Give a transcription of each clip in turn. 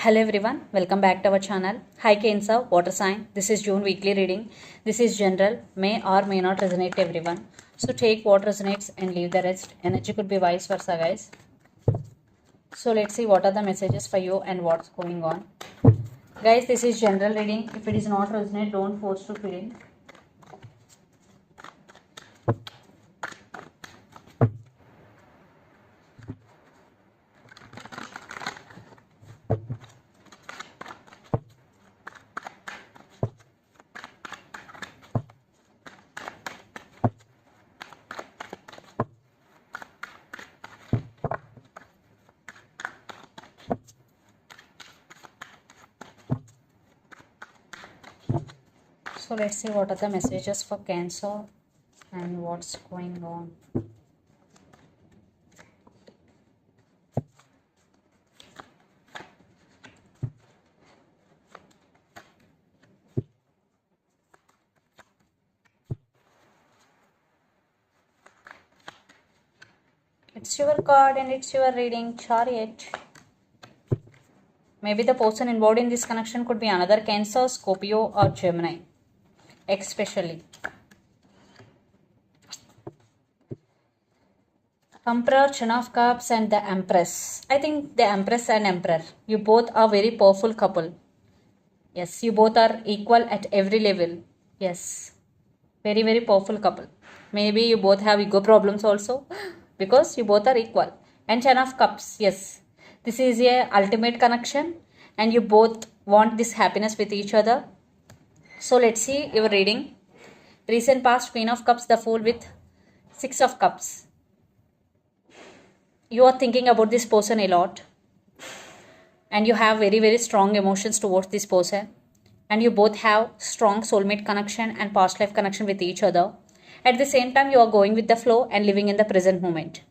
Hello everyone, welcome back to our channel. Hi Cancer, Water Sign. This is June weekly reading. This is general, may or may not resonate to everyone. So take what resonates and leave the rest. Energy could be vice versa, guys. So let's see what are the messages for you and what's going on. Guys, this is general reading. If it is not resonate, don't force to fill in. So let's see what are the messages for Cancer and what's going on. It's your card and it's your reading, Chariot. Maybe the person involved in this connection could be another Cancer, Scorpio or Gemini. Especially. Emperor, Ten of Cups and the Empress. I think the Empress and Emperor. You both are very powerful couple. Yes, you both are equal at every level. Yes. Very, very powerful couple. Maybe you both have ego problems also because you both are equal. And Ten of Cups. Yes. This is a ultimate connection and you both want this happiness with each other. So let's see your reading. Recent past, Queen of Cups, the Fool with Six of Cups. You are thinking about this person a lot. And you have very, very strong emotions towards this person. And you both have strong soulmate connection and past life connection with each other. At the same time, you are going with the flow and living in the present moment.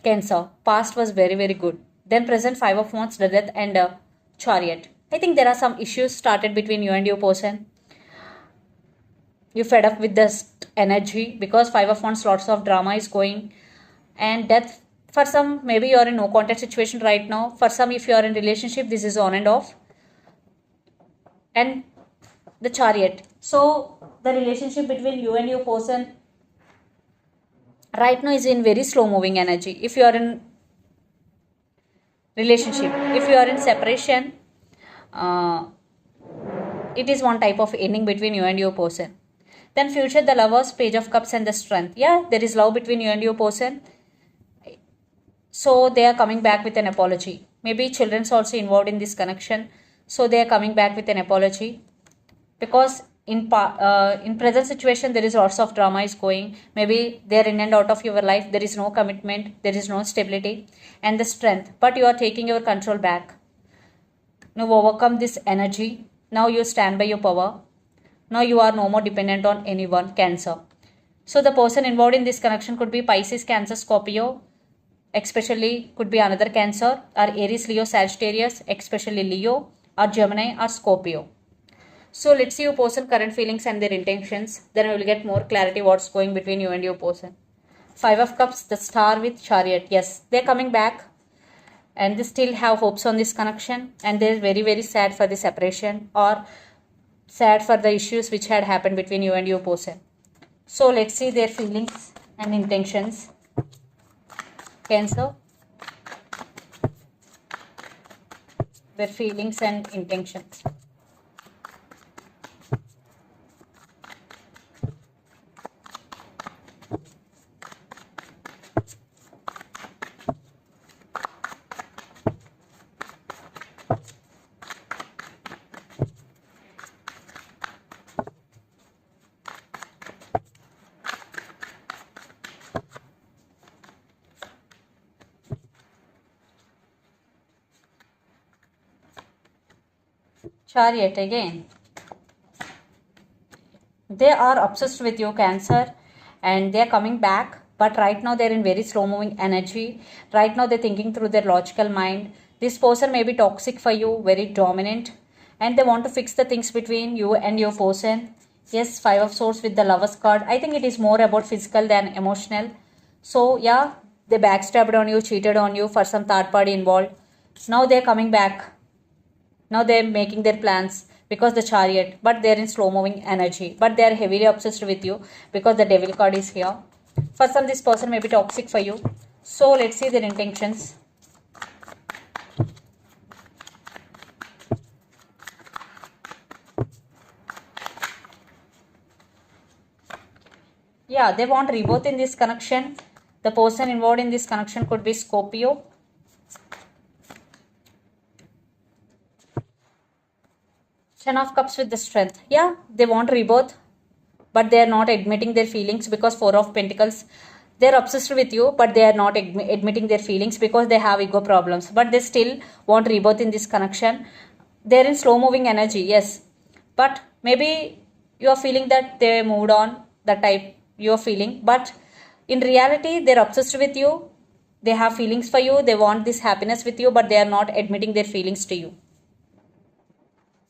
Cancer, past was very, very good. Then present, Five of Wands, the Death and Chariot. I think there are some issues started between you and your person. You fed up with this energy because Five of Wands, lots of drama is going. And Death, for some, maybe you are in no contact situation right now. For some, if you are in relationship, this is on and off. And the Chariot. So, the relationship between you and your person right now is in very slow moving energy. If you are in relationship, if you are in separation, it is one type of ending between you and your person. Then future, the Lovers, Page of Cups and the Strength. Yeah, there is love between you and your person. So they are coming back with an apology. Maybe children's also involved in this connection. So they are coming back with an apology. Because in present situation, there is lots of drama is going. Maybe they are in and out of your life. There is no commitment. There is no stability. And the Strength. But you are taking your control back. Now overcome this energy. Now you stand by your power. Now you are no more dependent on anyone. Cancer. So the person involved in this connection could be Pisces, Cancer, Scorpio. Especially could be another Cancer. Or Aries, Leo, Sagittarius. Especially Leo. Or Gemini or Scorpio. So let's see your person current feelings and their intentions. Then I will get more clarity what's going between you and your person. Five of Cups, the Star with Chariot. Yes, they're coming back. And they still have hopes on this connection. And they're very, very sad for the separation. Or sad for the issues which had happened between you and your person. So let's see their feelings and intentions. Cancer. Their feelings and intentions. Chariot again. They are obsessed with you, Cancer, and they are coming back. But right now they're in very slow moving energy. Right now they're thinking through their logical mind. This person may be toxic for you, very dominant. And they want to fix the things between you and your person. Yes, Five of Swords with the Lovers card. I think it is more about physical than emotional. So yeah, they backstabbed on you, cheated on you for some third party involved. Now they're coming back Now they're making their plans because the chariot, but they're in slow moving energy, but they are heavily obsessed with you because the devil card is here. For some, this person may be toxic for you. So let's see their intentions. Yeah, they want rebirth in this connection. The person involved in this connection could be Scorpio. Ten of Cups with the Strength. Yeah, they want rebirth, but they are not admitting their feelings because Four of Pentacles. They are obsessed with you, but they are not admitting their feelings because they have ego problems. But they still want rebirth in this connection. They are in slow moving energy, yes. But maybe you are feeling that they moved on, the type you are feeling. But in reality, they are obsessed with you. They have feelings for you. They want this happiness with you, but they are not admitting their feelings to you.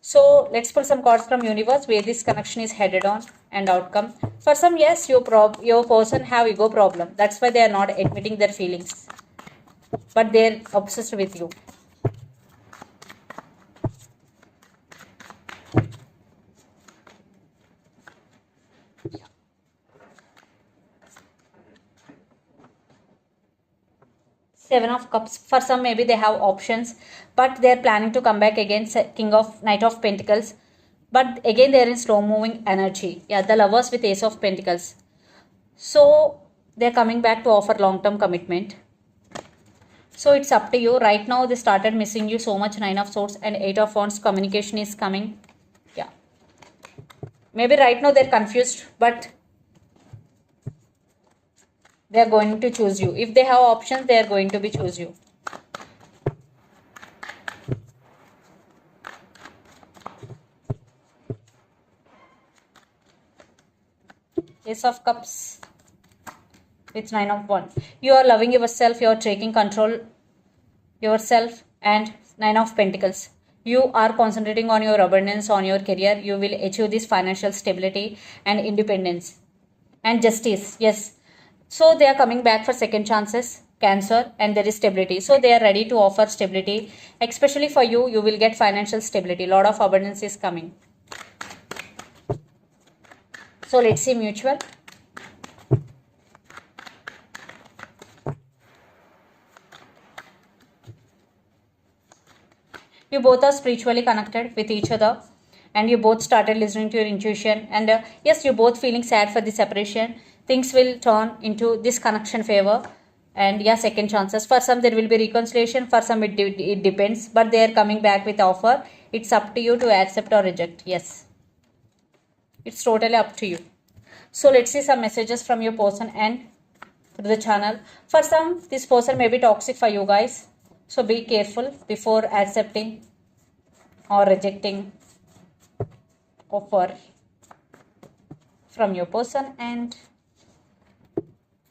So let's pull some cards from universe where this connection is headed on and outcome. For some, yes, your person have ego problem. That's why they are not admitting their feelings. But they're obsessed with you. Seven of Cups. For some, maybe they have options, but they are planning to come back again. Knight of Pentacles. But again, they are in slow moving energy. Yeah, the Lovers with Ace of Pentacles. So they are coming back to offer long term commitment. So it's up to you. Right now, they started missing you so much. Nine of Swords and Eight of Wands. Communication is coming. Yeah. Maybe right now they're confused, but they are going to choose you. If they have options, they are going to be choose you. Ace of Cups with Nine of Wands. You are loving yourself. You are taking control yourself. And Nine of Pentacles. You are concentrating on your abundance, on your career. You will achieve this financial stability and independence and justice. Yes. So they are coming back for second chances, Cancer, and there is stability. So they are ready to offer stability. Especially for you, you will get financial stability. Lot of abundance is coming. So let's see mutual. You both are spiritually connected with each other and you both started listening to your intuition. And yes, you both feeling sad for the separation. Things will turn into this connection favor. And yeah, second chances. For some, there will be reconciliation. For some, it depends. But they are coming back with offer. It's up to you to accept or reject. Yes. It's totally up to you. So let's see some messages from your person and through the channel. For some, this person may be toxic for you guys. So be careful before accepting or rejecting offer from your person. And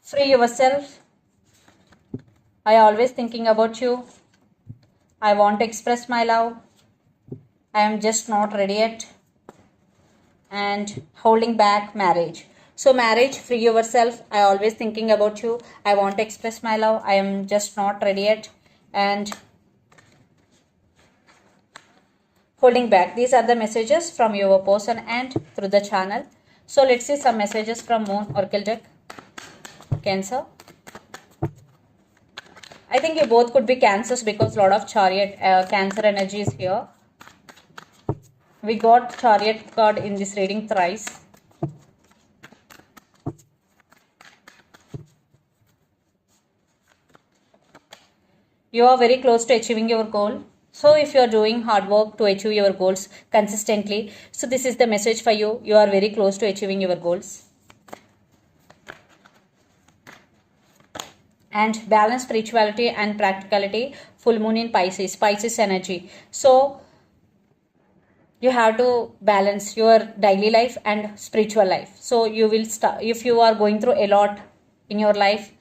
free yourself. I always thinking about you. I want to express my love. I am just not ready yet. And holding back marriage. So marriage, free yourself. I always thinking about you. I want to express my love. I am just not ready yet. And holding back. These are the messages from your person and through the channel. So let's see some messages from Moon Oracle deck. Cancer. I think you both could be Cancers because a lot of Chariot, Cancer energy is here. We got Chariot card in this reading thrice. You are very close to achieving your goal. So if you are doing hard work to achieve your goals consistently, so this is the message for you. You are very close to achieving your goals. And balance spirituality and practicality. Full moon in Pisces. Pisces energy. So you have to balance your daily life and spiritual life. So you will start, if you are going through a lot in your life,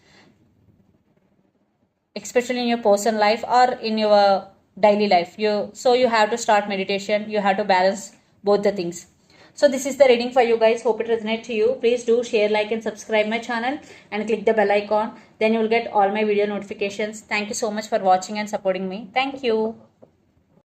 especially in your personal life or in your daily life, you have to start meditation. You have to balance both the things. So this is the reading for you guys. Hope it resonates to you. Please do share, like and subscribe my channel and click the bell icon. Then you will get all my video notifications. Thank you so much for watching and supporting me. Thank you.